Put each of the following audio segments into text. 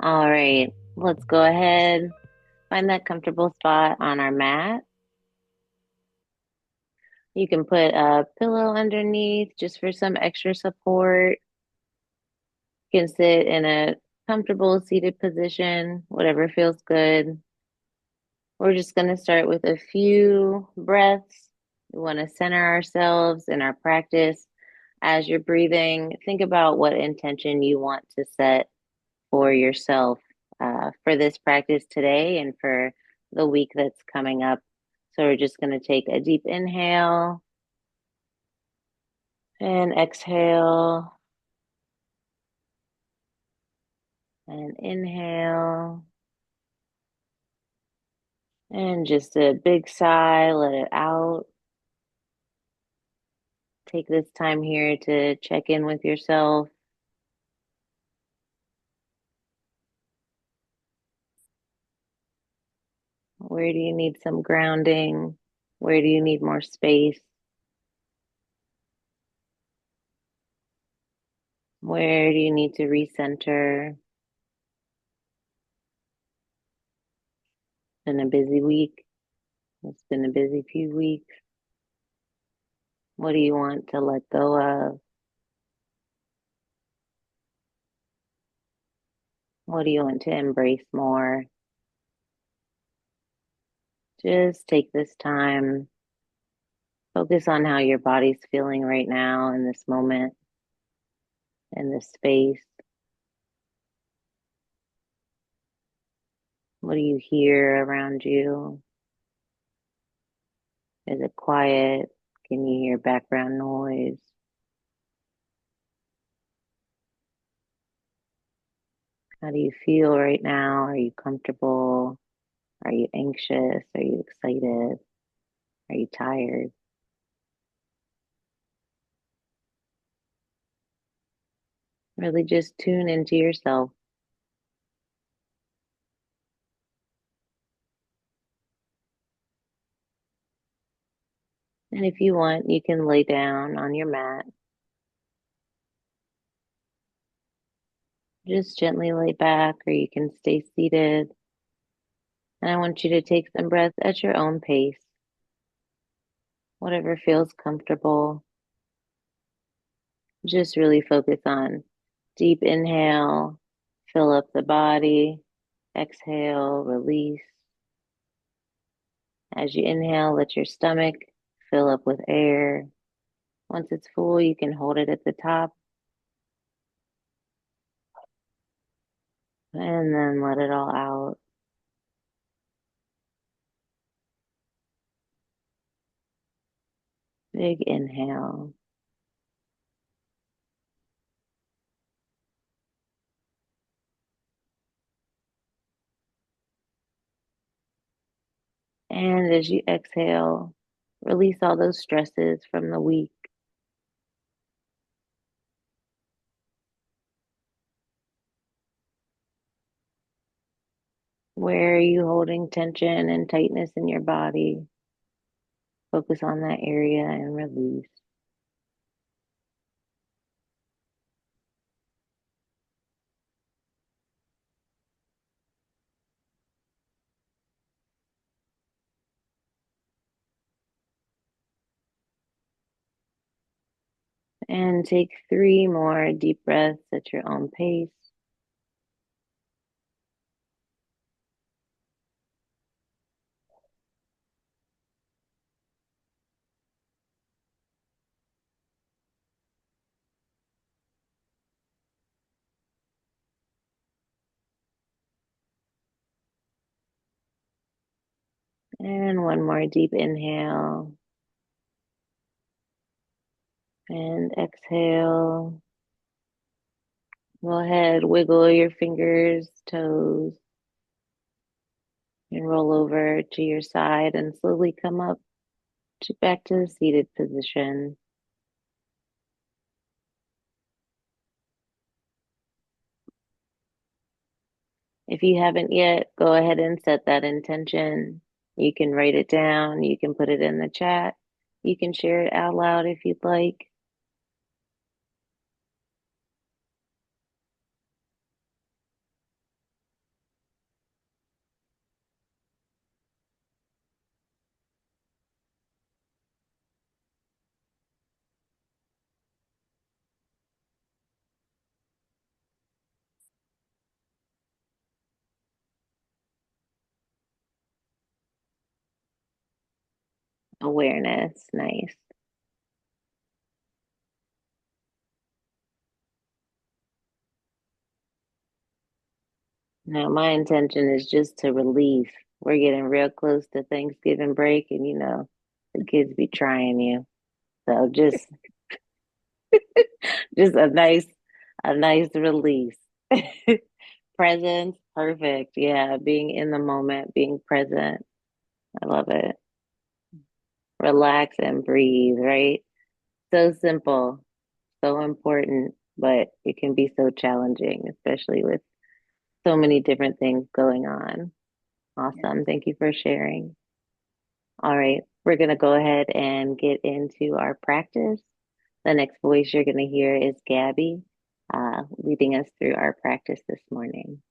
All right, let's go ahead, find that comfortable spot on our mat. You can put a pillow underneath just for some extra support. You can sit in a comfortable seated position, whatever feels good. We're just going to start with a few breaths. We want to center ourselves in our practice. As you're breathing, think about what intention you want to set for yourself for this practice today and for the week that's coming up. So we're just going to take a deep inhale and exhale and inhale and just a big sigh, let it out. Take this time here to check in with yourself. Where do you need some grounding? Where do you need more space? Where do you need to recenter? It's been a busy week. It's been a busy few weeks. What do you want to let go of? What do you want to embrace more? Just take this time, focus on how your body's feeling right now in this moment, in this space. What do you hear around you? Is it quiet? Can you hear background noise? How do you feel right now? Are you comfortable? Are you anxious? Are you excited? Are you tired? Really just tune into yourself. And if you want, you can lay down on your mat. Just gently lay back, or you can stay seated. And I want you to take some breaths at your own pace, whatever feels comfortable. Just really focus on deep inhale, fill up the body, exhale, release. As you inhale, let your stomach fill up with air. Once it's full, you can hold it at the top and then let it all out. Big inhale. And as you exhale, release all those stresses from the week. Where are you holding tension and tightness in your body? Focus on that area and release. And take 3 more deep breaths at your own pace. And 1 more deep inhale. And exhale. Go ahead, wiggle your fingers, toes, and roll over to your side and slowly come up back to the seated position. If you haven't yet, go ahead and set that intention. You can write it down, you can put it in the chat, you can share it out loud if you'd like. Awareness. Nice. Now, my intention is just to relieve. We're getting real close to Thanksgiving break, and the kids be trying you. So just a nice release. Presence, perfect. Yeah, being in the moment, being present. I love it. Relax and breathe, right? So simple, so important, but it can be so challenging, especially with so many different things going on. Yeah. Awesome. Thank you for sharing. All right, we're going to go ahead and get into our practice. The next voice you're going to hear is Gabby, leading us through our practice this morning.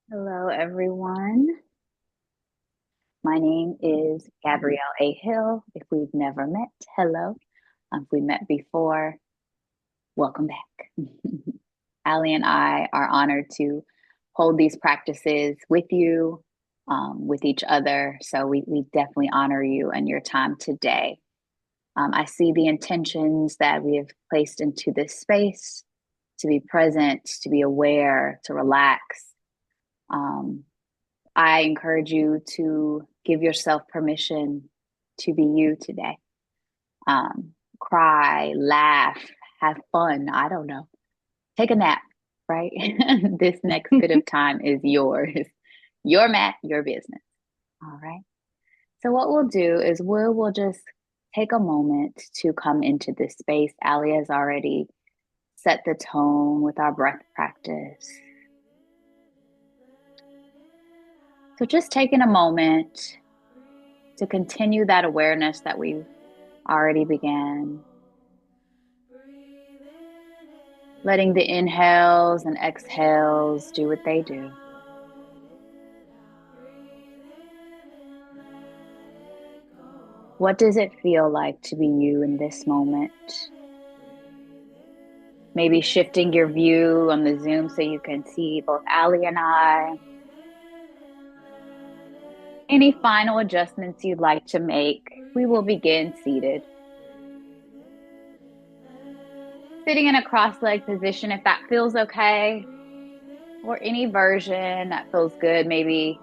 Hello, everyone. My name is Gabrielle A. Hill. If we've never met, hello. If we met before, welcome back. Ali and I are honored to hold these practices with you, with each other. So we definitely honor you and your time today. I see the intentions that we have placed into this space to be present, to be aware, to relax. Um, I encourage you to give yourself permission to be you today. Cry, laugh, have fun. I don't know. Take a nap, right? This next bit of time is yours. Your mat, your business. All right. So, what we'll do is we'll just take a moment to come into this space. Ali has already set the tone with our breath practice. So, just taking a moment to continue that awareness that we already began. Letting the inhales and exhales do what they do. What does it feel like to be you in this moment? Maybe shifting your view on the Zoom so you can see both Ali and I. Any final adjustments you'd like to make, we will begin seated. Sitting in a cross-legged position if that feels okay, or any version that feels good, maybe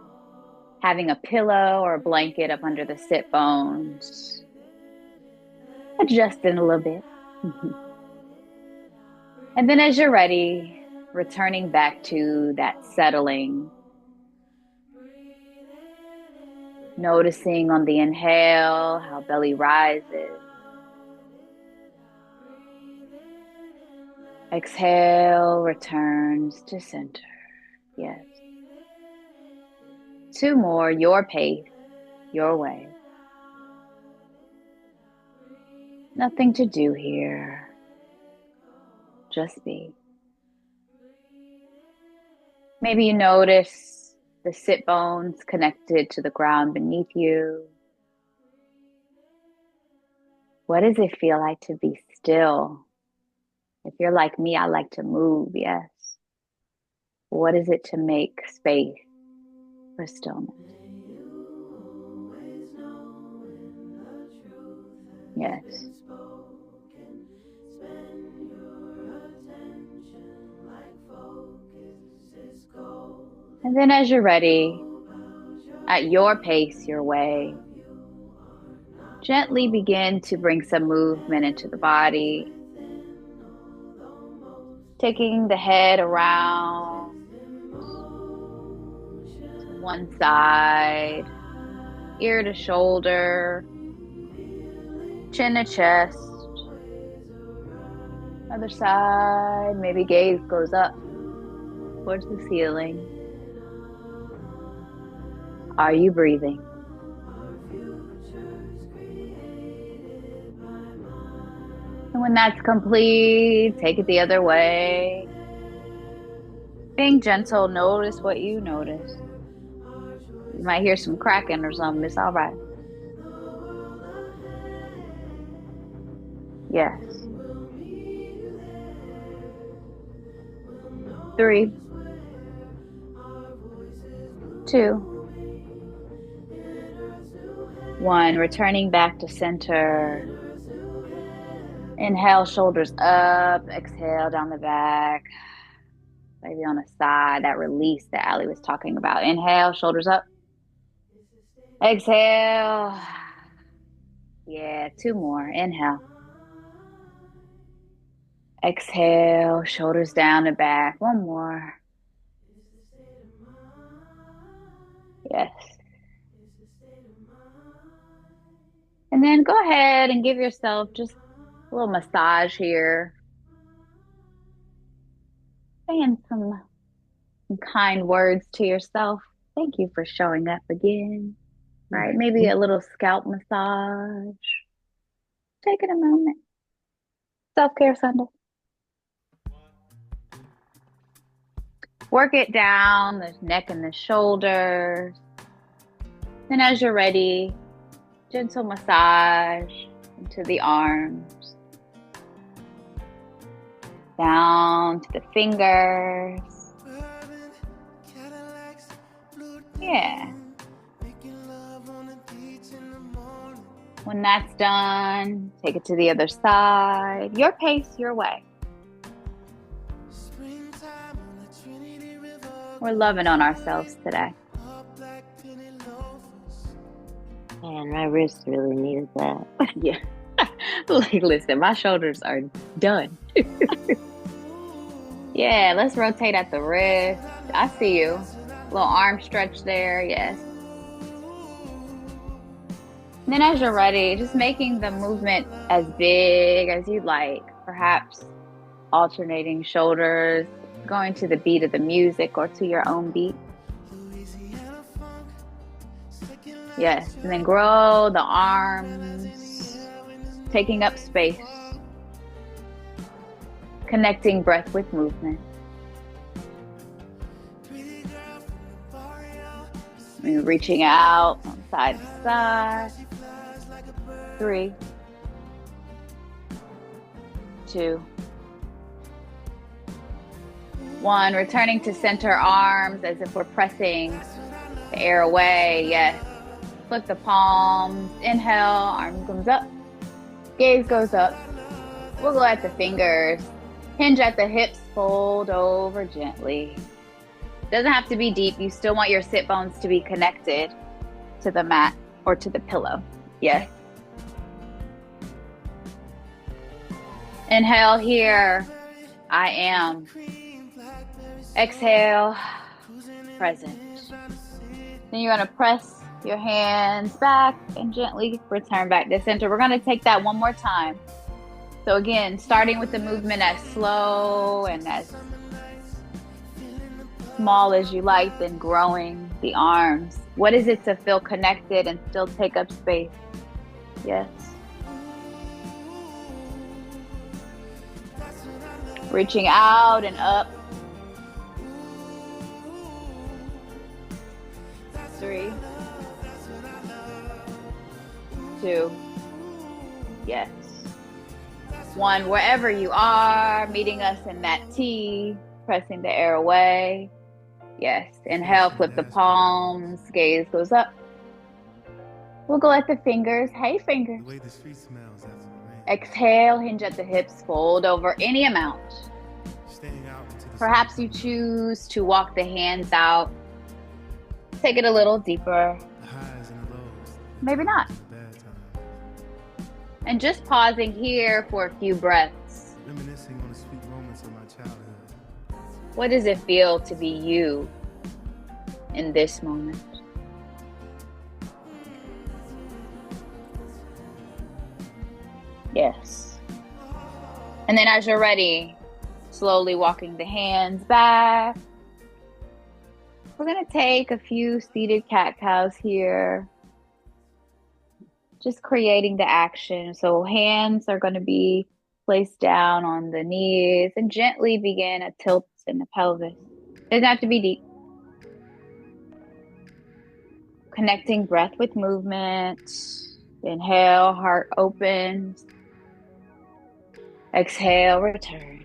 having a pillow or a blanket up under the sit bones. Adjusting a little bit. And then as you're ready, returning back to that settling, noticing on the inhale how belly rises. Exhale, returns to center. Yes. Two more, your pace, your way. Nothing to do here. Just be. Maybe you notice the sit bones connected to the ground beneath you. What does it feel like to be still? If you're like me, I like to move, yes. What is it to make space for stillness? Yes. And then as you're ready, at your pace, your way, gently begin to bring some movement into the body, taking the head around to one side, ear to shoulder, chin to chest. Other side, maybe gaze goes up towards the ceiling. Are you breathing? And when that's complete, take it the other way. Being gentle, notice what you notice. You might hear some cracking or something. It's all right. Yes. Three, two, One, returning back to center. Inhale, shoulders up. Exhale, down the back. Maybe on the side, that release that Ali was talking about. Inhale, shoulders up. Exhale. Yeah, two more. Inhale. Exhale, shoulders down the back. One more. Yes. And then go ahead and give yourself just a little massage here. Saying some kind words to yourself. Thank you for showing up again. Right? Maybe a little scalp massage. Taking a moment. Self-care Sunday. Work it down the neck and the shoulders. Then as you're ready, gentle massage into the arms. Down to the fingers. Yeah. When that's done, take it to the other side. Your pace, your way. We're loving on ourselves today. Man, my wrist really needed that. Yeah. Like, listen, my shoulders are done. Yeah, let's rotate at the wrist. I see you. Little arm stretch there. Yes. And then as you're ready, just making the movement as big as you'd like. Perhaps alternating shoulders, going to the beat of the music or to your own beat. Yes, and then grow the arms, taking up space, connecting breath with movement. And reaching out from side to side. 3, 2, 1. Returning to center, arms as if we're pressing the air away. Yes. Flip the palms. Inhale, arm comes up. Gaze goes up. We'll go at the fingers. Hinge at the hips, fold over gently. Doesn't have to be deep. You still want your sit bones to be connected to the mat or to the pillow. Yes. Inhale here. I am. Exhale. Present. Then you're going to press your hands back and gently return back to center. We're going to take that one more time. So again, starting with the movement as slow and as small as you like, then growing the arms. What is it to feel connected and still take up space? Yes. Reaching out and up. 3, 2, yes. 1, wherever you are, meeting us in that T, pressing the air away. Yes. Inhale, flip the palms, gaze goes up. We'll go at the fingers. Hey, fingers. The way the street smells after the rain. Exhale, hinge at the hips, fold over any amount. Staying out into the Perhaps you choose to walk the hands out. Take it a little deeper. The highs and the lows. Maybe not. The bad times. And just pausing here for a few breaths. Reminiscing on the sweet moments of my childhood. What does it feel to be you in this moment? Yes. And then as you're ready, slowly walking the hands back. We're going to take a few seated cat-cows here. Just creating the action. So hands are going to be placed down on the knees and gently begin a tilt in the pelvis. Doesn't have to be deep. Connecting breath with movement. Inhale, heart opens. Exhale, return.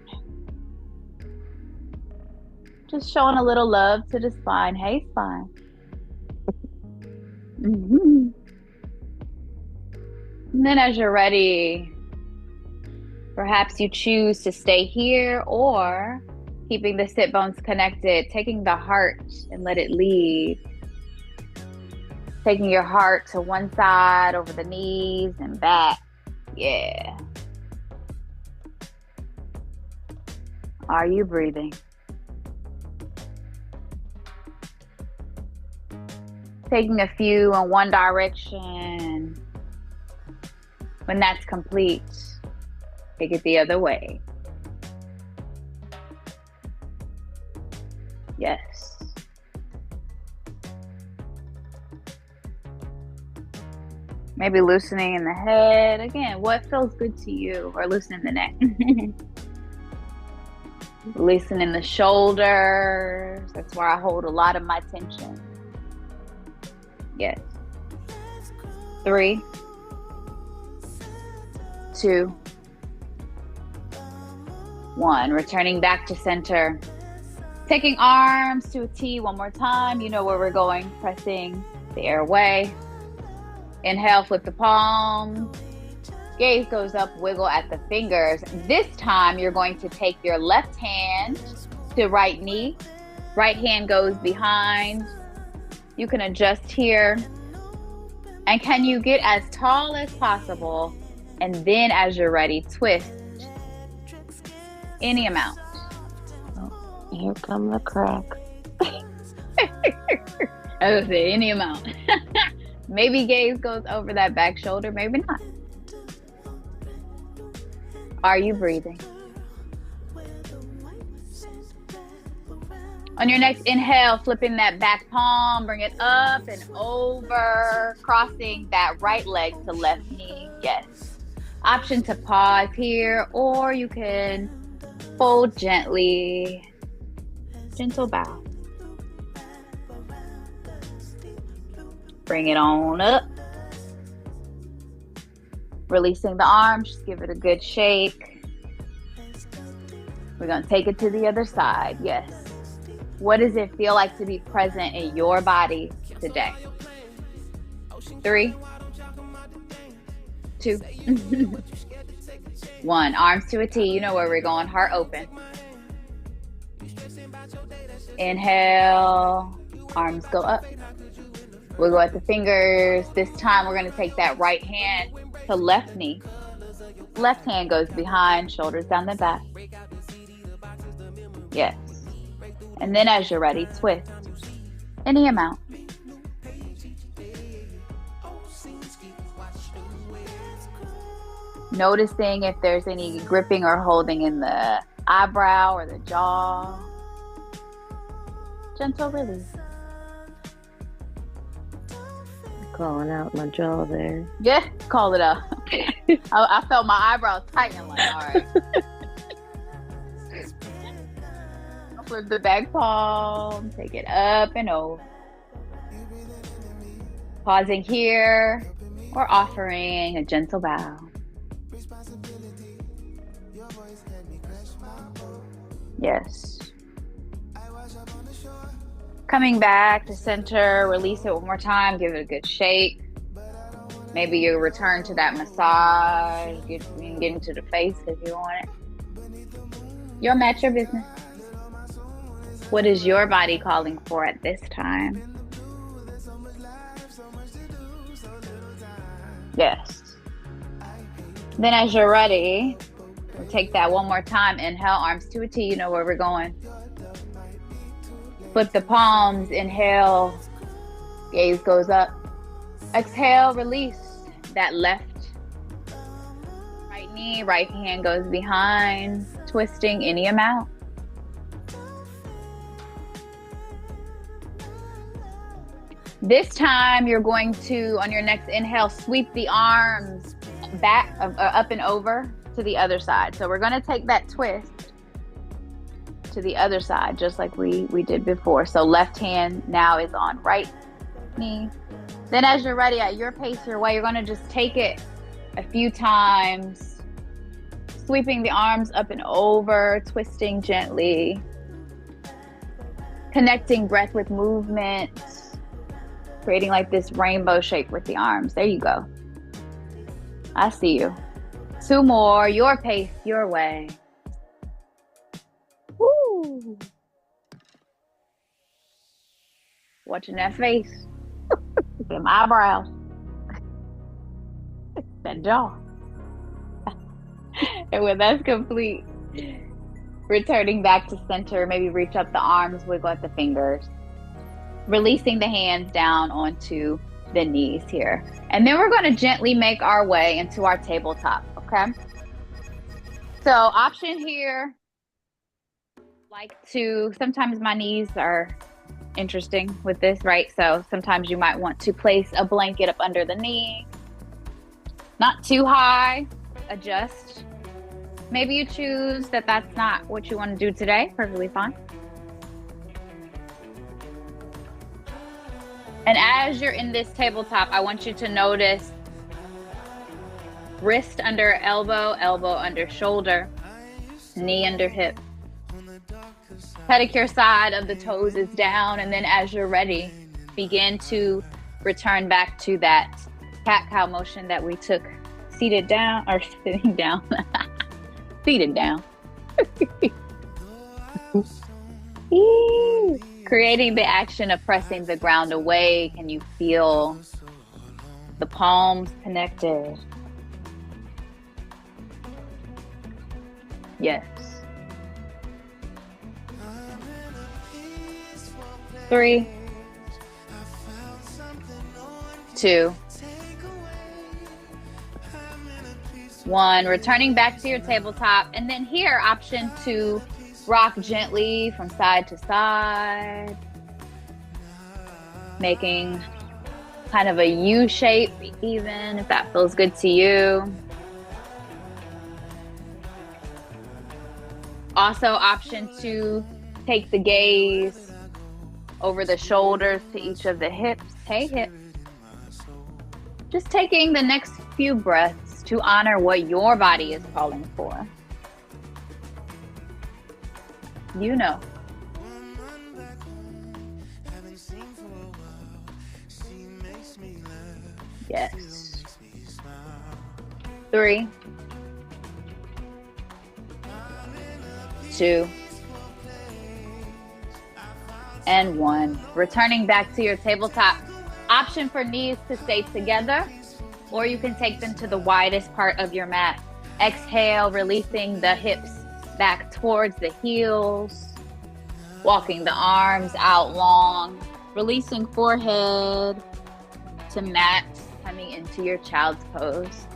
Just showing a little love to the spine. Hey, spine. And then as you're ready, perhaps you choose to stay here or keeping the sit bones connected, taking the heart and let it lead. Taking your heart to one side over the knees and back. Yeah. Are you breathing? Taking a few in one direction. When that's complete, take it the other way. Yes. Maybe loosening in the head. Again, what feels good to you? Or loosening the neck. Loosening the shoulders. That's where I hold a lot of my tension. Yes. 3, 2, 1. Returning back to center. Taking arms to a T one more time. You know where we're going. Pressing the airway. Inhale, flip the palms. Gaze goes up, wiggle at the fingers. This time you're going to take your left hand to right knee. Right hand goes behind. You can adjust here. And can you get as tall as possible? And then as you're ready, twist. Any amount. Oh, here come the crack. I would say any amount. Maybe gaze goes over that back shoulder, maybe not. Are you breathing? On your next inhale, flipping that back palm, bring it up and over, crossing that right leg to left knee. Yes. Option to pause here, or you can fold gently. Gentle bow. Bring it on up. Releasing the arms, just give it a good shake. We're going to take it to the other side. Yes. What does it feel like to be present in your body today? 3, 2, 1. Arms to a T. You know where we're going. Heart open. Inhale. Arms go up. We'll go at the fingers. This time we're going to take that right hand to left knee. Left hand goes behind, shoulders down the back. Yes. And then as you're ready, twist. Any amount. Noticing if there's any gripping or holding in the eyebrow or the jaw. Gentle release. Calling out my jaw there. Yeah, call it up. I felt my eyebrows tighten. Like, all right. Flip the back palm, take it up and over. Pausing here or offering a gentle bow. Yes. Coming back to center, release it one more time, give it a good shake. Maybe you return to that massage, you can get into the face if you want it. Your match, your business. What is your body calling for at this time? Yes. Then as you're ready, we'll take that one more time. Inhale, arms to a T. You know where we're going. Flip the palms. Inhale. Gaze goes up. Exhale, release that left. Right knee, right hand goes behind. Twisting any amount. This time you're going to, on your next inhale, sweep the arms back, up and over to the other side. So we're going to take that twist to the other side, just like we did before. So left hand now is on right knee. Then as you're ready, at your pace, your way, you're going to just take it a few times, sweeping the arms up and over, twisting gently, connecting breath with movement, creating like this rainbow shape with the arms. There you go. I see you. 2 more, your pace, your way. Woo! Watching that face, them eyebrows, that jaw. And when that's complete, returning back to center, maybe reach up the arms, wiggle at the fingers, releasing the hands down onto the knees here. And then we're going to gently make our way into our tabletop, okay? So option here, sometimes my knees are interesting with this, right? So sometimes you might want to place a blanket up under the knee, not too high, adjust. Maybe you choose that that's not what you want to do today, perfectly fine. And as you're in this tabletop, I want you to notice wrist under elbow, elbow under shoulder, knee under hip. Pedicure side of the toes is down, and then as you're ready, begin to return back to that cat-cow motion that we took seated down, or sitting down. Seated down. Creating the action of pressing the ground away. Can you feel the palms connected? Yes. 3, 2, 1. Returning back to your tabletop. And then here, option 2, rock gently from side to side, making kind of a U shape, even if that feels good to you. Also, option 2, take the gaze over the shoulders to each of the hips. Hey, hips. Just taking the next few breaths to honor what your body is calling for. You know. Yes. 3, 2, and 1. Returning back to your tabletop. Option for knees to stay together, or you can take them to the widest part of your mat. Exhale, releasing the hips back towards the heels, walking the arms out long, releasing forehead to mat, coming into your child's pose.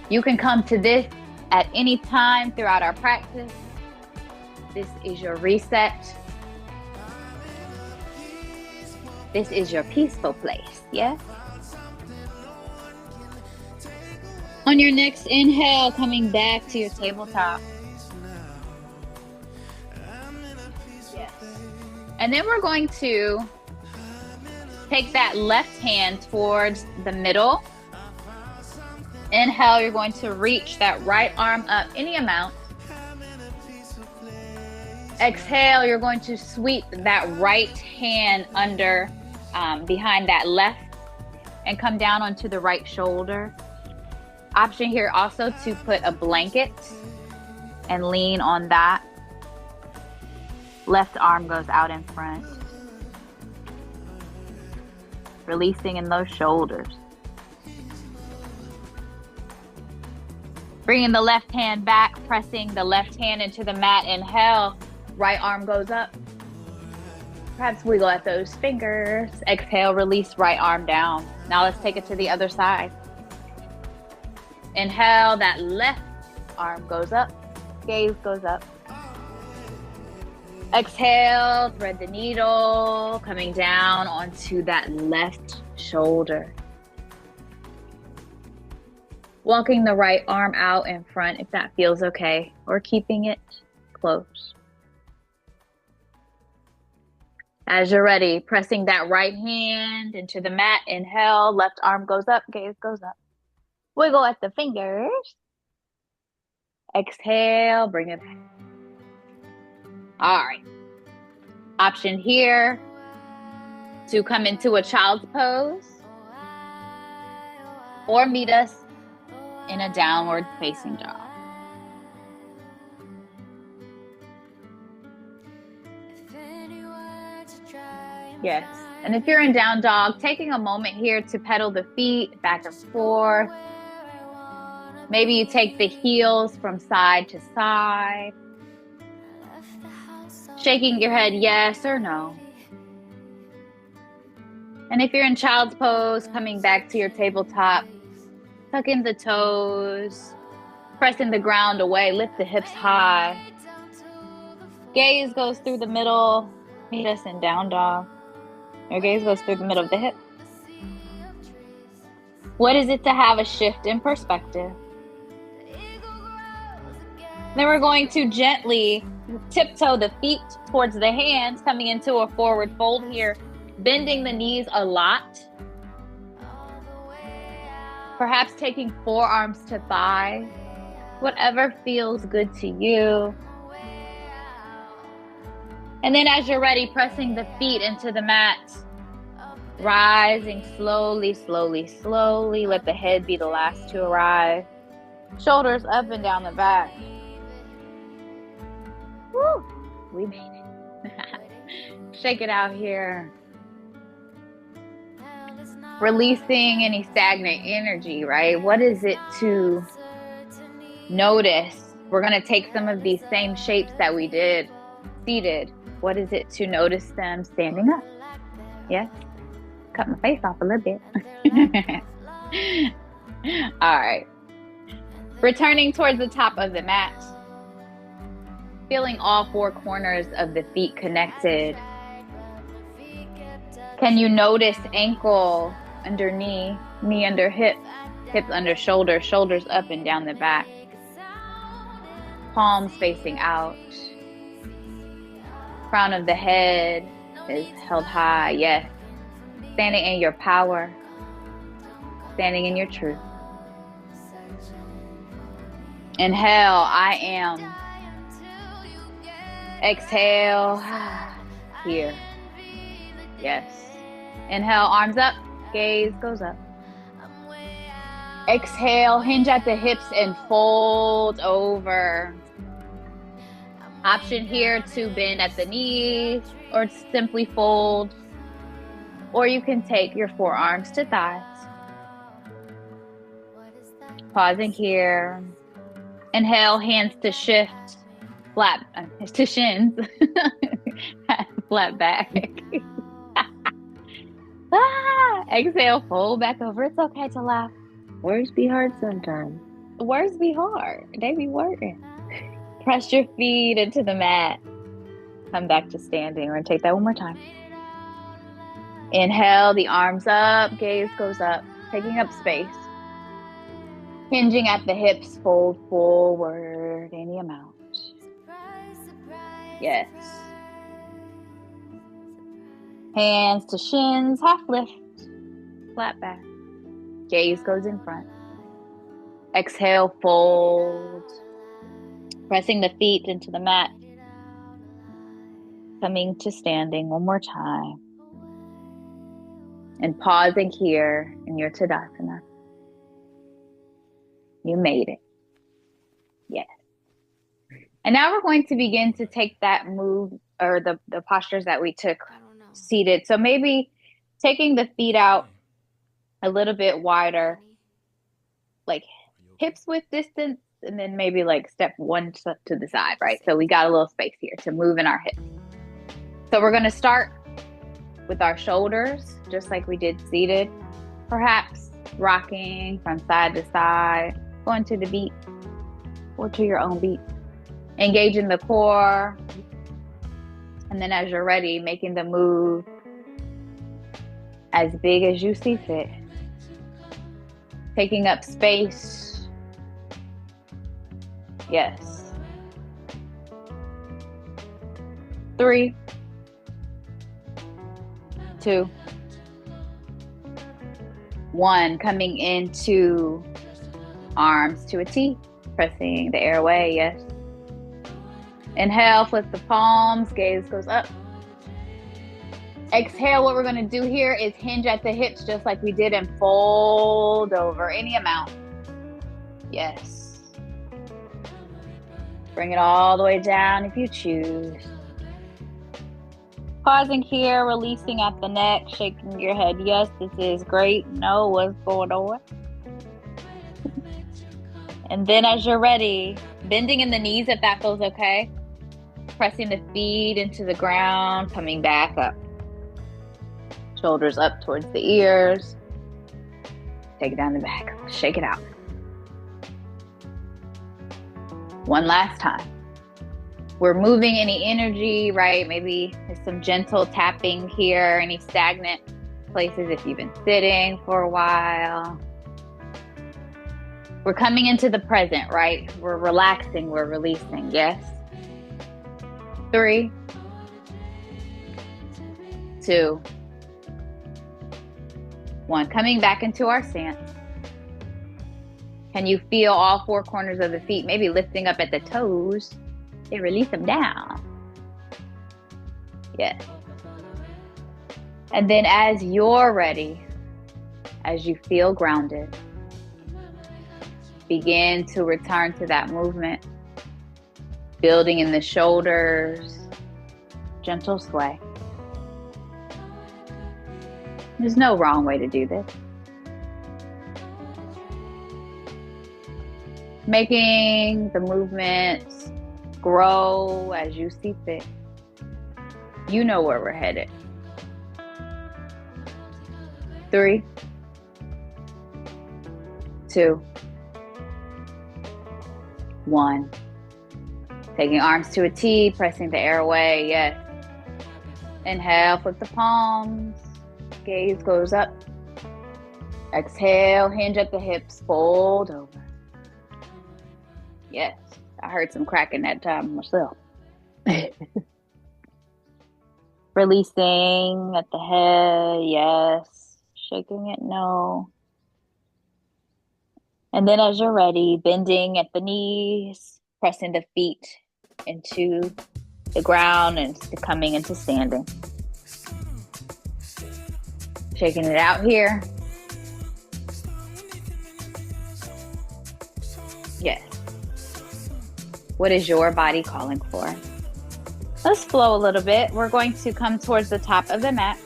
You can come to this at any time throughout our practice. This is your reset. This is your peaceful place, yes? On your next inhale, coming back to your tabletop. Yes. And then we're going to take that left hand towards the middle. Inhale, you're going to reach that right arm up any amount. Exhale, you're going to sweep that right hand under behind that left and come down onto the right shoulder. Option here also to put a blanket and lean on that. Left arm goes out in front. Releasing in those shoulders. Bringing the left hand back, pressing the left hand into the mat. Inhale, right arm goes up. Perhaps wiggle at those fingers. Exhale, release right arm down. Now let's take it to the other side. Inhale, that left arm goes up, gaze goes up. Exhale, thread the needle, coming down onto that left shoulder. Walking the right arm out in front if that feels okay, or keeping it close. As you're ready, pressing that right hand into the mat. Inhale, left arm goes up, gaze goes up. Wiggle at the fingers. Exhale, bring it back. All right. Option here to come into a child's pose. or meet us in a downward facing dog. Yes. And if you're in down dog, taking a moment here to pedal the feet back and forth. Maybe you take the heels from side to side. Shaking your head yes or no. And if you're in child's pose, coming back to your tabletop, tuck in the toes, pressing the ground away, lift the hips high. Gaze goes through the middle, meet us in down dog. Your gaze goes through the middle of the hip. What is it to have a shift in perspective? Then we're going to gently tiptoe the feet towards the hands, coming into a forward fold here, bending the knees a lot. Perhaps taking forearms to thighs, whatever feels good to you. And then as you're ready, pressing the feet into the mat, rising slowly, slowly, slowly. Let the head be the last to arrive. Shoulders up and down the back. Woo! We made it. Shake it out here. Releasing any stagnant energy, right? What is it to notice? We're going to take some of these same shapes that we did seated. What is it to notice them standing up? Yes. Cut my face off a little bit. All right. Returning towards the top of the mat. Feeling all four corners of the feet connected. Can you notice ankle under knee, knee under hip, hips under shoulder, shoulders up and down the back. Palms facing out. Crown of the head is held high, yes. Standing in your power, standing in your truth. Inhale, I am. Exhale, here. Yes. Inhale, arms up, gaze goes up. Exhale, hinge at the hips and fold over. Option here to bend at the knees or simply fold. Or you can take your forearms to thighs. Pausing here. Inhale, hands to shift. Flat to shins. Flat back. Exhale, fold back over. It's okay to laugh. Words be hard sometimes. Words be hard. They be working. Press your feet into the mat. Come back to standing. We're going to take that one more time. Inhale, the arms up. Gaze goes up. Taking up space. Hinging at the hips. Fold forward any amount. Yes. Hands to shins. Half lift. Flat back. Gaze goes in front. Exhale, fold. Pressing the feet into the mat. Coming to standing one more time. And pausing here in your Tadasana. You made it. Yes. And now we're going to begin to take that move or the postures that we took seated. So maybe taking the feet out a little bit wider, like hips width distance, and then maybe like step one to the side, right? So we got a little space here to move in our hips. So we're going to start with our shoulders, just like we did seated, perhaps rocking from side to side, going to the beat or to your own beat. Engaging the core. And then as you're ready, making the move as big as you see fit. Taking up space. Yes. 3, 2, 1. Coming into arms to a T. Pressing the airway, yes. Inhale, flip the palms, gaze goes up. Exhale, what we're going to do here is hinge at the hips just like we did and fold over any amount. Yes. Bring it all the way down if you choose. Pausing here, releasing at the neck, shaking your head. Yes, this is great. No, what's going on? And then as you're ready, bending in the knees if that feels okay. Pressing the feet into the ground, coming back up. Shoulders up towards the ears. Take it down the back. Shake it out. One last time. We're moving any energy, right? Maybe there's some gentle tapping here, any stagnant places if you've been sitting for a while. We're coming into the present, right? We're relaxing, we're releasing, yes? 3, 2, 1. Coming back into our stance. Can you feel all 4 corners of the feet, maybe lifting up at the toes? They release them down. Yes. And then as you're ready, as you feel grounded, begin to return to that movement, building in the shoulders, gentle sway. There's no wrong way to do this. Making the movements grow as you see fit. You know where we're headed. 3, 2, 1. Taking arms to a T, pressing the air away. Yes. Inhale, flip the palms. Gaze goes up. Exhale, hinge at the hips, fold over. Yes. I heard some cracking that time myself. Releasing at the head, yes. Shaking it, no. And then as you're ready, bending at the knees, pressing the feet into the ground and coming into standing. Shaking it out here. Yes. What is your body calling for? Let's flow a little bit. We're going to come towards the top of the mat,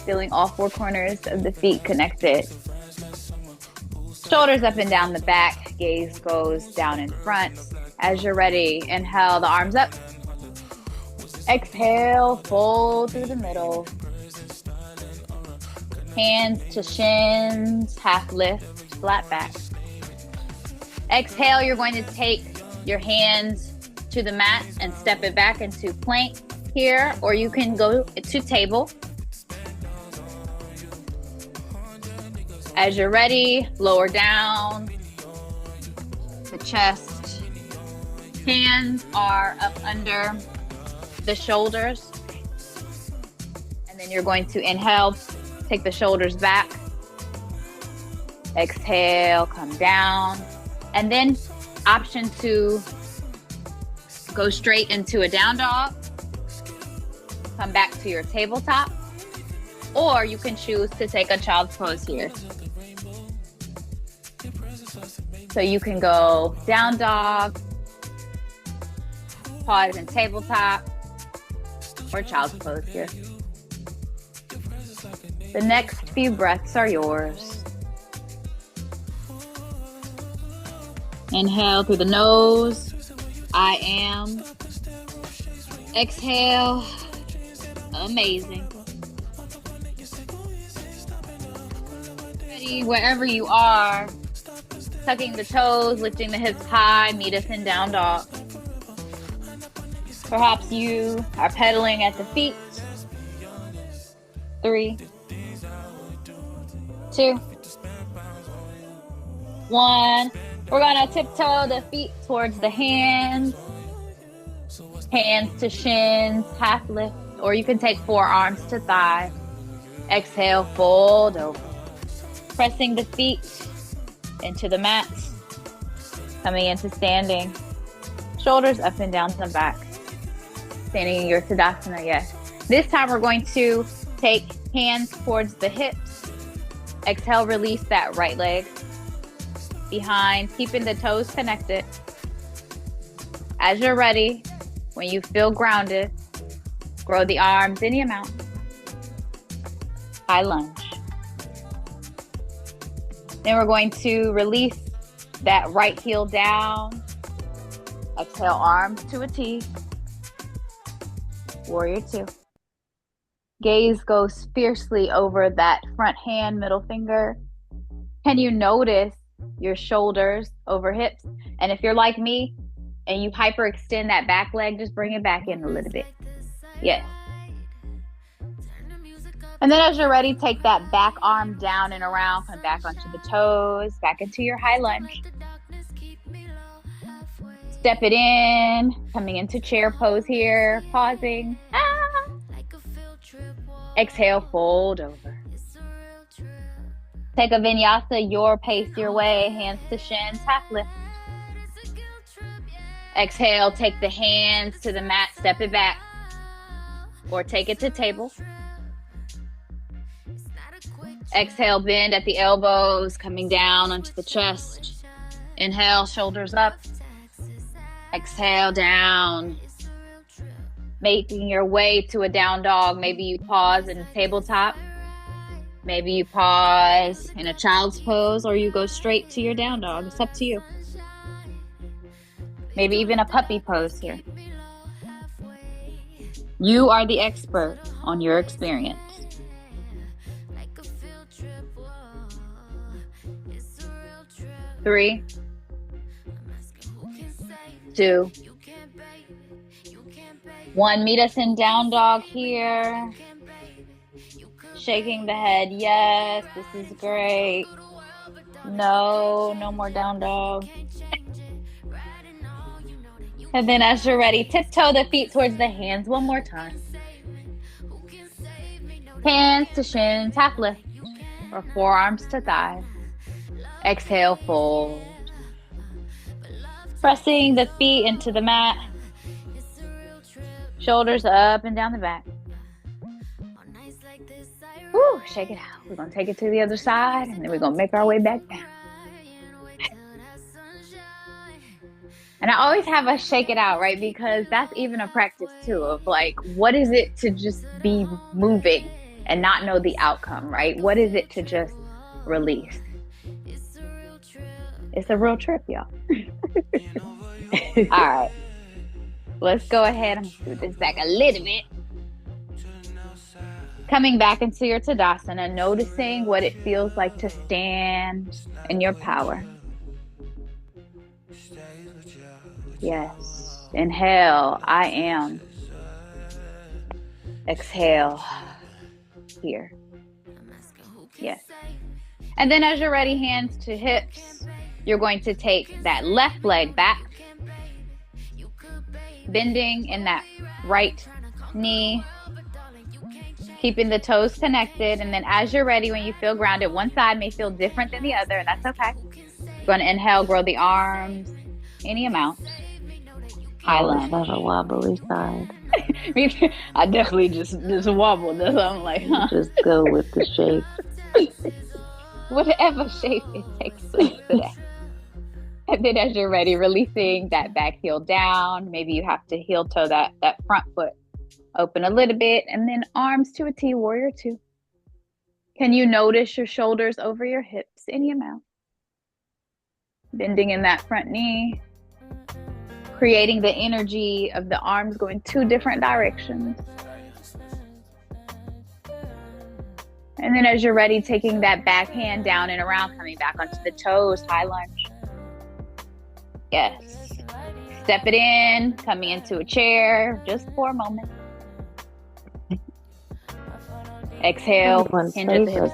feeling all 4 corners of the feet connected. Shoulders up and down the back, gaze goes down in front. As you're ready, inhale the arms up. Exhale, fold through the middle. Hands to shins, half lift, flat back. Exhale, you're going to take your hands to the mat and step it back into plank here, or you can go to table. As you're ready, lower down the chest. Hands are up under the shoulders. And then you're going to inhale, take the shoulders back. Exhale, come down. And then option to go straight into a down dog. Come back to your tabletop. Or you can choose to take a child's pose here. So you can go down dog, pause in tabletop, or child's pose here. The next few breaths are yours. Inhale through the nose. I am. Exhale. Amazing. Ready, wherever you are, tucking the toes, lifting the hips high, meet us in down dog. Perhaps you are pedaling at the feet. 3, 2, 1. We're going to tiptoe the feet towards the hands. Hands to shins, half lift, or you can take forearms to thighs. Exhale, fold over. Pressing the feet into the mat. Coming into standing. Shoulders up and down to the back. Standing in your Tadasana, yes. This time we're going to Take hands towards the hips. Exhale, release that right leg behind, keeping the toes connected. As you're ready, when you feel grounded, grow the arms any amount. High lunge. Then we're going to release that right heel down. Exhale, arms to a T. Warrior two. Gaze goes fiercely over that front hand, middle finger. Can you notice your shoulders over hips? And if you're like me and you hyperextend that back leg, just bring it back in a little bit. Yes. And then as you're ready, take that back arm down and around, come back onto the toes, back into your high lunge. Step it in, coming into chair pose here, pausing. Exhale, fold over. Take a vinyasa, your pace, your way, hands to shins, half lift. Exhale, take the hands to the mat, step it back, or take it to table. Exhale, bend at the elbows, coming down onto the chest. Inhale, shoulders up. Exhale, down. Making your way to a down dog. Maybe you pause in a tabletop. Maybe you pause in a child's pose, or you go straight to your down dog. It's up to you. Maybe even a puppy pose here. You are the expert on your experience. 3, 2, 1. Meet us in down dog here. Shaking the head. Yes, this is great. No more down dog. And then as you're ready, tiptoe the feet towards the hands one more time. Hands to shins, half lift, or forearms to thighs. Exhale, fold. Pressing the feet into the mat. Shoulders up and down the back. Woo, shake it out. We're going to take it to the other side, and then we're going to make our way back down. And I always have us shake it out, right? Because that's even a practice too of like, what is it to just be moving and not know the outcome, right? What is it to just release? It's a real trip, y'all. All right. Let's go ahead and do this back a little bit. Coming back into your Tadasana, noticing what it feels like to stand in your power. Yes. Inhale, I am. Exhale, here. Yes. And then as you're ready, hands to hips, you're going to take that left leg back, bending in that right knee, keeping the toes connected. And then as you're ready, when you feel grounded, one side may feel different than the other, and that's okay. You're going to inhale, grow the arms, any amount. High lunge. Have a wobbly side. I definitely just wobbled. That's what I'm like, huh? Just go with the shape. Whatever shape it takes today. And then as you're ready, releasing that back heel down. Maybe you have to heel toe that front foot open a little bit, and then arms to a T, warrior two. Can you notice your shoulders over your hips? Any amount. Bending in that front knee. Creating the energy of the arms going 2 different directions. And then as you're ready, taking that back hand down and around, coming back onto the toes, high lunge. Yes. Step it in, coming into a chair, just for a moment. Exhale. Hinge at the hips.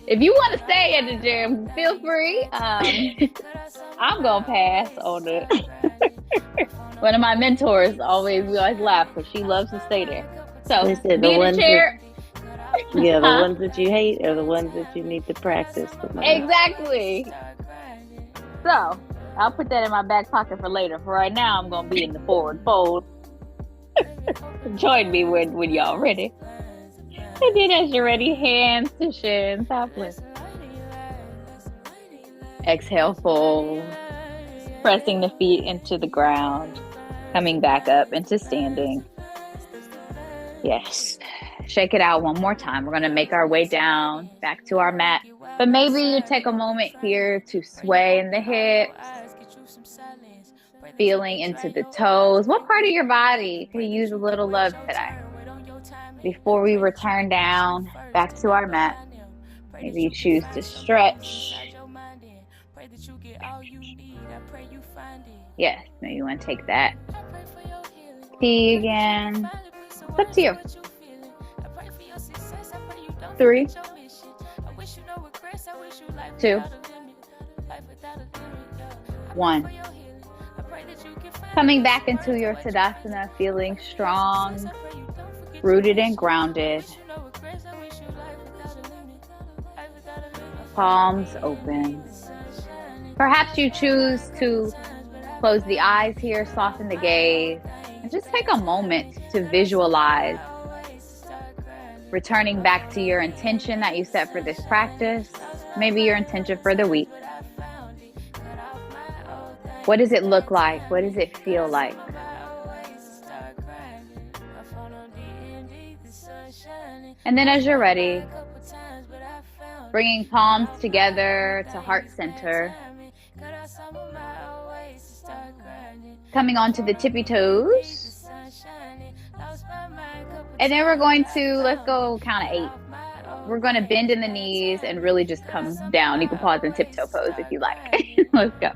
If you want to stay at the gym, feel free. I'm going to pass on it. One of my mentors we always laugh because she loves to stay there. So, be in the chair. The ones that you hate are the ones that you need to practice the most. Exactly. So, I'll put that in my back pocket for later. For right now, I'm going to be in the forward fold. Join me when y'all ready. And then as you're ready, hands to shins, top lift. Exhale, fold. Pressing the feet into the ground. Coming back up into standing. Yes. Shake it out one more time. We're going to make our way down back to our mat. But maybe you take a moment here to sway in the hips, feeling into the toes. What part of your body could use a little love today? Before we return down back to our mat, maybe you choose to stretch. Yes, maybe you want to take that tea again. It's up to you. 3, 2, 1. Coming back into your Tadasana, feeling strong, rooted and grounded. Palms open. Perhaps you choose to close the eyes here, soften the gaze, and just take a moment to visualize returning back to your intention that you set for this practice, maybe your intention for the week. What does it look like? What does it feel like? And then as you're ready, bringing palms together to heart center. Coming onto the tippy toes. And then we're going to, let's go count to 8. We're going to bend in the knees and really just come down. You can pause and tiptoe pose if you like. Let's go.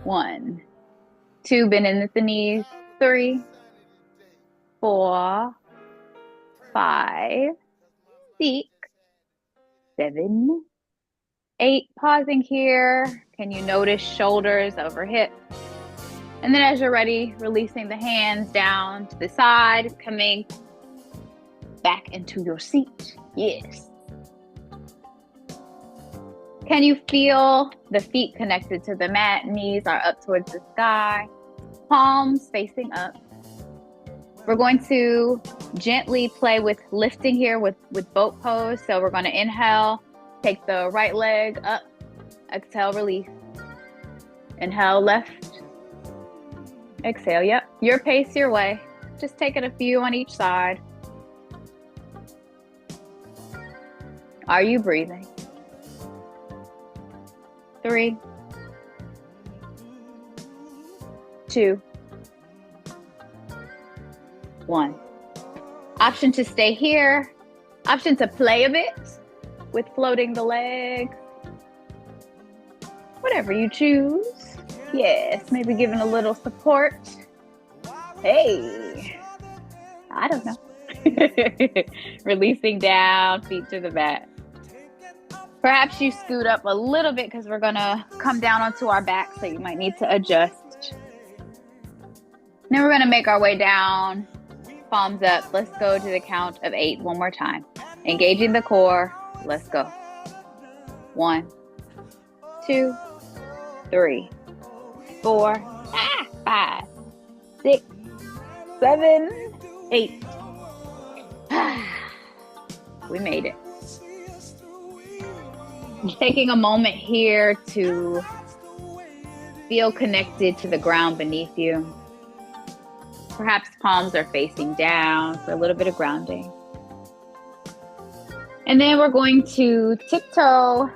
1, 2, bend in at the knees. 3, 4, 5, 6, 7, 8. Pausing here. Can you notice shoulders over hips? And then as you're ready, releasing the hands down to the side, coming back into your seat. Yes. Can you feel the feet connected to the mat? Knees are up towards the sky. Palms facing up. We're going to gently play with lifting here with boat pose. So we're going to inhale, take the right leg up. Exhale, release. Inhale, left. Exhale, yep. Your pace, your way. Just taking a few on each side. Are you breathing? 3, 2, 1. Option to stay here. Option to play a bit with floating the legs. Whatever you choose. Yes, maybe giving a little support. Hey, I don't know. Releasing down, feet to the mat. Perhaps you scoot up a little bit because we're going to come down onto our back, so you might need to adjust. Then we're going to make our way down, palms up. Let's go to the count of 8 one more time. Engaging the core. Let's go. 1, 2, 3, 4, 5, 6, 7, 8. We made it. Taking a moment here to feel connected to the ground beneath you. Perhaps palms are facing down for a little bit of grounding. And then we're going to tiptoe,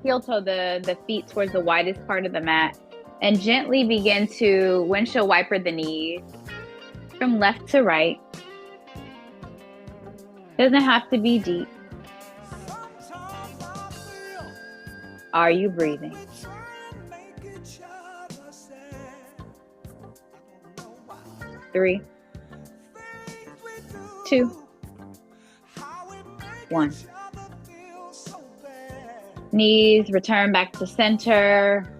heel toe the feet towards the widest part of the mat and gently begin to windshield wiper the knees from left to right. Doesn't have to be deep. Are you breathing? Three, 2, 1. Knees return back to center.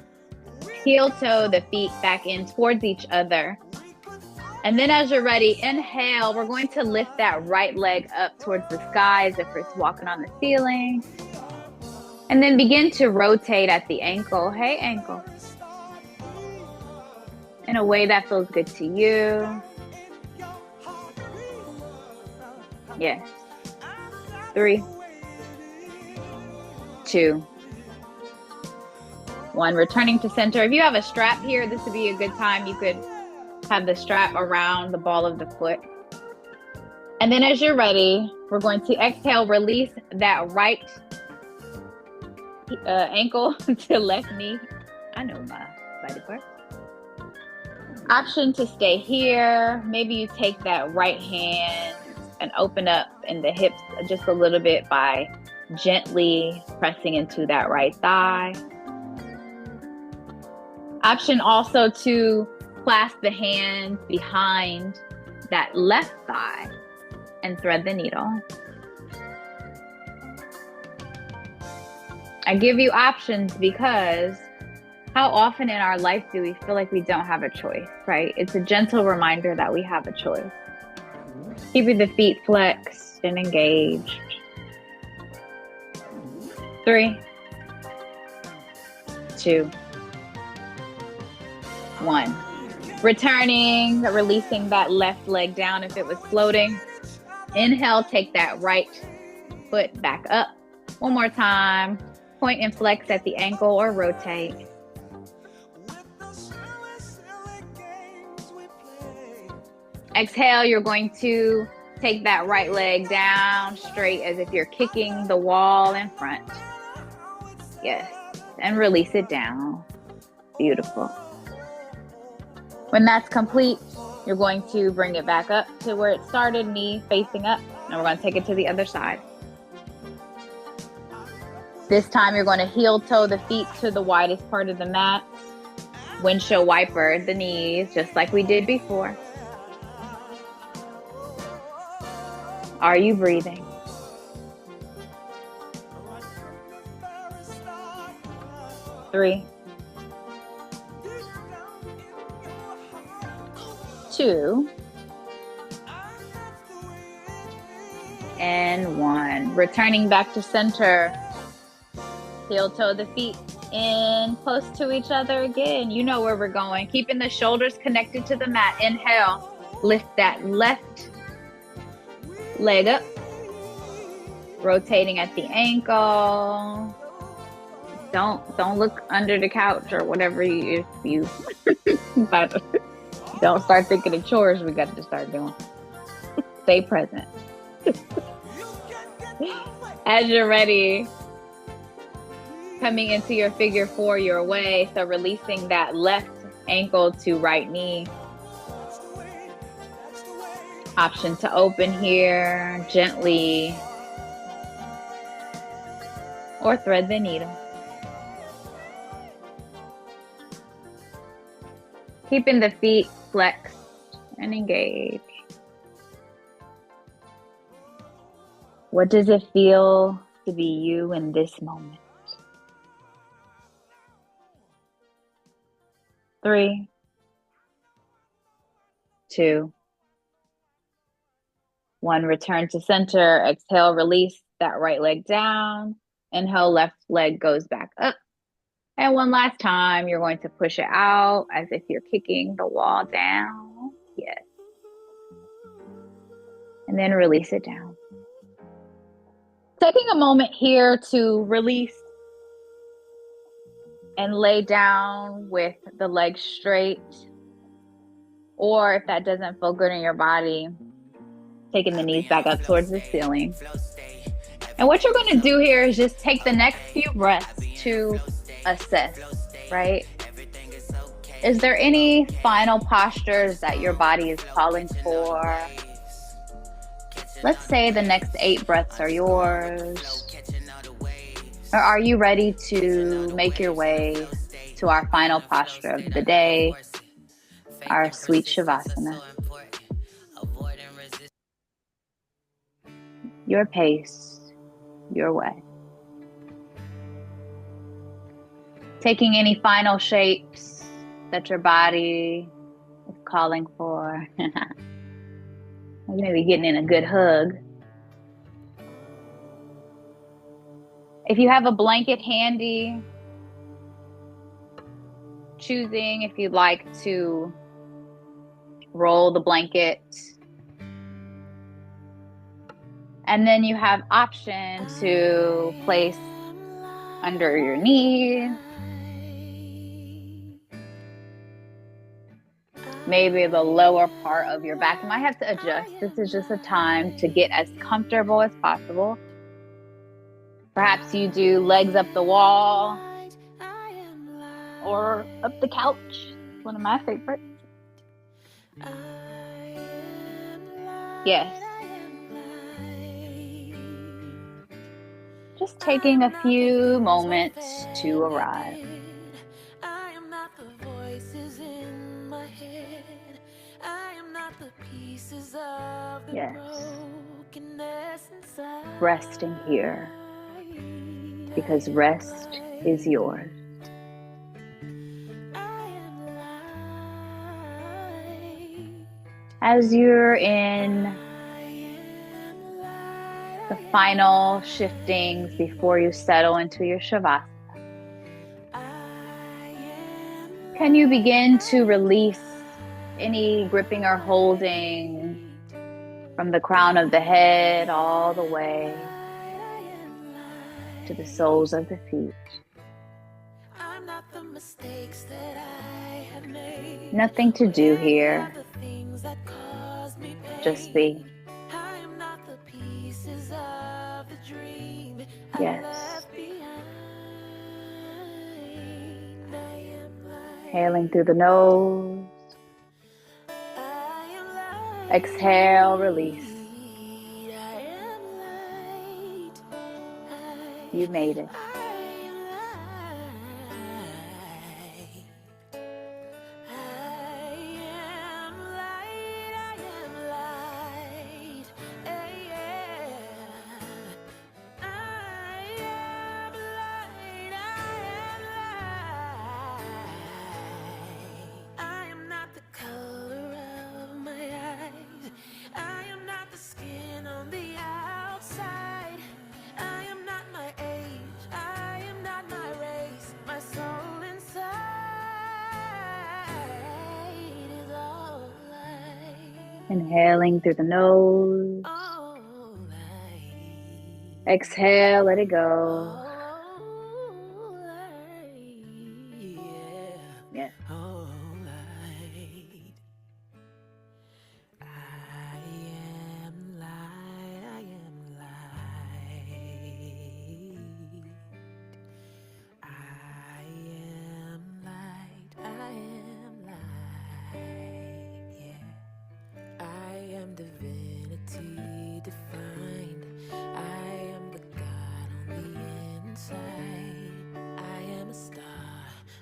Heel toe the feet back in towards each other. And then as you're ready, inhale. We're going to lift that right leg up towards the sky as if it's walking on the ceiling. And then begin to rotate at the ankle. Hey, ankle. In a way that feels good to you. Yes. 3, 2, 1. Returning to center. If you have a strap here, this would be a good time. You could have the strap around the ball of the foot. And then as you're ready, we're going to exhale, release that right ankle to left knee. I know my body part. Option to stay here. Maybe you take that right hand and open up in the hips just a little bit by gently pressing into that right thigh. Option also to clasp the hand behind that left thigh and thread the needle. I give you options because how often in our life do we feel like we don't have a choice, right? It's a gentle reminder that we have a choice. Keeping the feet flexed and engaged. 3, 2, 1. Returning, releasing that left leg down if it was floating. Inhale, take that right foot back up. One more time. Point and flex at the ankle or rotate. Exhale, you're going to take that right leg down straight as if you're kicking the wall in front. Yes, and release it down. Beautiful. When that's complete, you're going to bring it back up to where it started, knee facing up, and we're going to take it to the other side. This time you're going to heel toe the feet to the widest part of the mat. Windshield wiper the knees, just like we did before. Are you breathing? Three, 2, and 1. Returning back to center. Heel toe the feet in close to each other again. You know where we're going. Keeping the shoulders connected to the mat. Inhale. Lift that left leg up. Rotating at the ankle. Don't look under the couch or whatever you but don't start thinking of chores we got to start doing. Stay present. As you're ready, coming into your figure 4 your way. So releasing that left ankle to right knee. Option to open here gently or thread the needle. Keeping the feet flexed and engaged. What does it feel to be you in this moment? 3, 2, 1. Return to center. Exhale, release that right leg down. Inhale, left leg goes back up. And one last time, you're going to push it out as if you're kicking the wall down. Yes. And then release it down. Taking a moment here to release and lay down with the legs straight. Or if that doesn't feel good in your body, taking the knees back up towards the ceiling. And what you're going to do here is just take the next few breaths to assess, right? Is there any final postures that your body is calling for? Let's say the next 8 breaths are yours. Or are you ready to make your way to our final posture of the day, our sweet Shavasana? Your pace, your way. Taking any final shapes that your body is calling for. Maybe getting in a good hug. If you have a blanket handy, choosing if you'd like to roll the blanket And then you have option to place under your knee, maybe the lower part of your back. You might have to adjust. This is just a time to get as comfortable as possible. Perhaps you do legs up the wall or up the couch. One of my favorites. Yes. Just taking a few moments to arrive. I am not the voices in my head. I am not the pieces of the Yes. brokenness inside. Resting here because rest is yours. As you're in the final shiftings before you settle into your Shavasana, can you begin to release any gripping or holding from the crown of the head all the way to the soles of the feet? Nothing to do here. Just be. Yes. Inhaling through the nose. Exhale, release. You made it. Inhaling through the nose. Exhale, let it go. Yes. Divinity defined. I am the God on the inside. I am a star,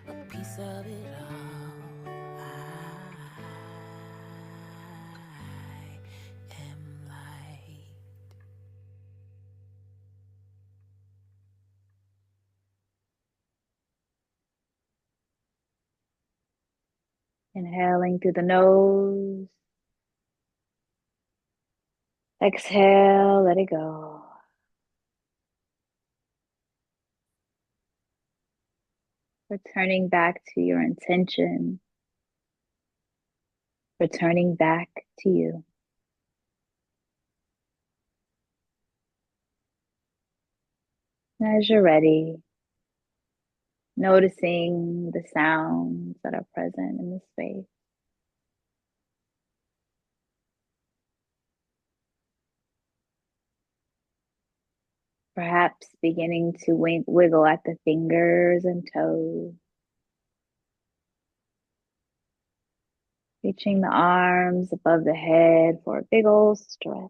a piece of it all. I am light. Inhaling through the nose. Exhale, let it go. Returning back to your intention. Returning back to you. As you're ready, noticing the sounds that are present in the space. Perhaps beginning to wiggle at the fingers and toes. Reaching the arms above the head for a big old stretch.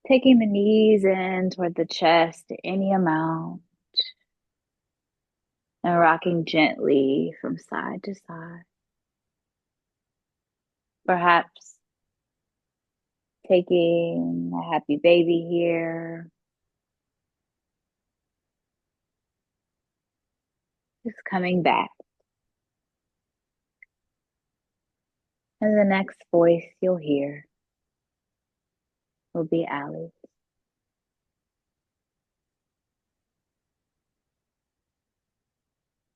Taking the knees in toward the chest any amount. And rocking gently from side to side. Perhaps taking a happy baby here. Just coming back. And the next voice you'll hear will be Allie's.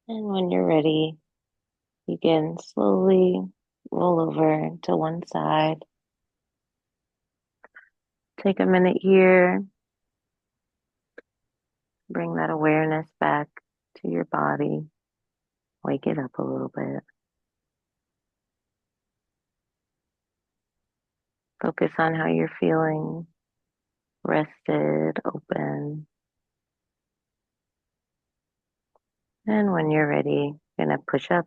And when you're ready, begin slowly roll over to one side. Take a minute here. Bring that awareness back to your body. Wake it up a little bit. Focus on how you're feeling. Rested, open. And when you're ready, you're going to push up.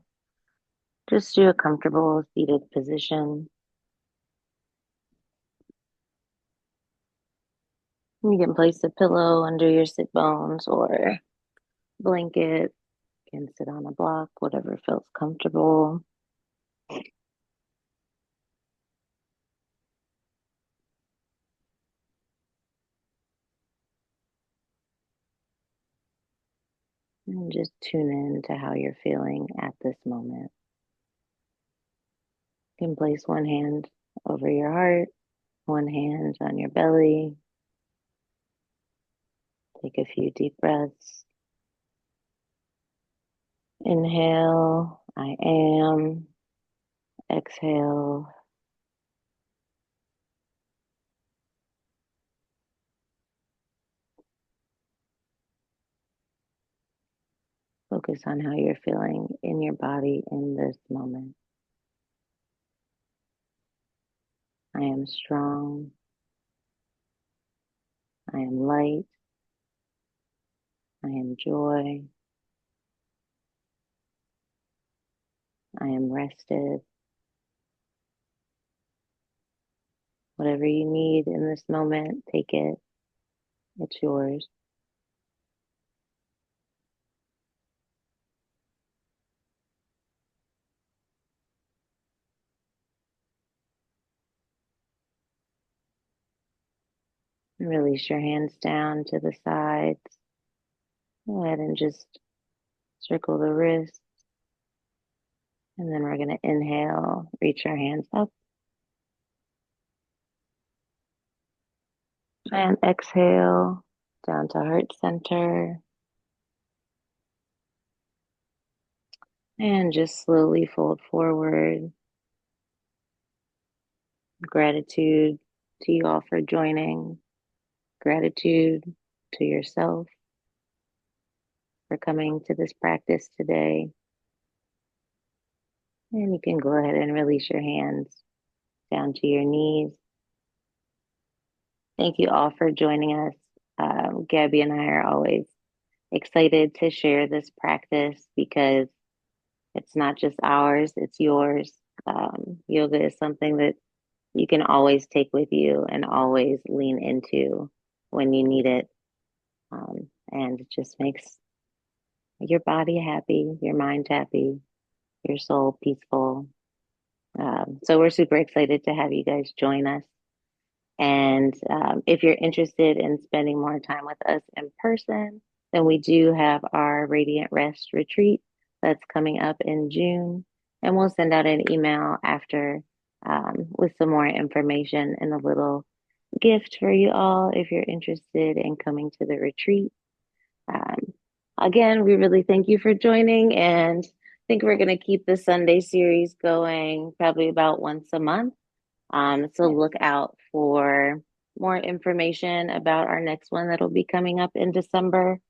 Just do a comfortable seated position. You can place a pillow under your sit bones or blanket. You can sit on a block, whatever feels comfortable. And just tune in to how you're feeling at this moment. You can place one hand over your heart, one hand on your belly. Take a few deep breaths. Inhale, I am. Exhale. Focus on how you're feeling in your body in this moment. I am strong. I am light. I am joy. I am rested. Whatever you need in this moment, take it. It's yours. Release your hands down to the sides. Go ahead and just circle the wrists. And then we're going to inhale, reach our hands up. And exhale down to heart center. And just slowly fold forward. Gratitude to you all for joining. Gratitude to yourself for coming to this practice today. And you can go ahead and release your hands down to your knees. Thank you all for joining us. Gabby and I are always excited to share this practice because it's not just ours, it's yours. Yoga is something that you can always take with you and always lean into when you need it. And it just makes your body happy, your mind happy, your soul peaceful. So we're super excited to have you guys join us. And if you're interested in spending more time with us in person, then we do have our Radiant Rest retreat that's coming up in June. And we'll send out an email after with some more information and a little gift for you all if you're interested in coming to the retreat. Um, Again, we really thank you for joining, and I think we're going to keep the Sunday series going probably about once a month. So Yes. look out for more information about our next one that'll be coming up in December.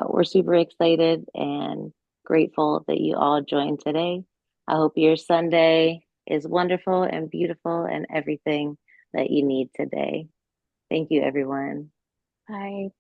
We're super excited and grateful that you all joined today. I hope your Sunday is wonderful and beautiful and everything that you need today. Thank you, everyone. Bye.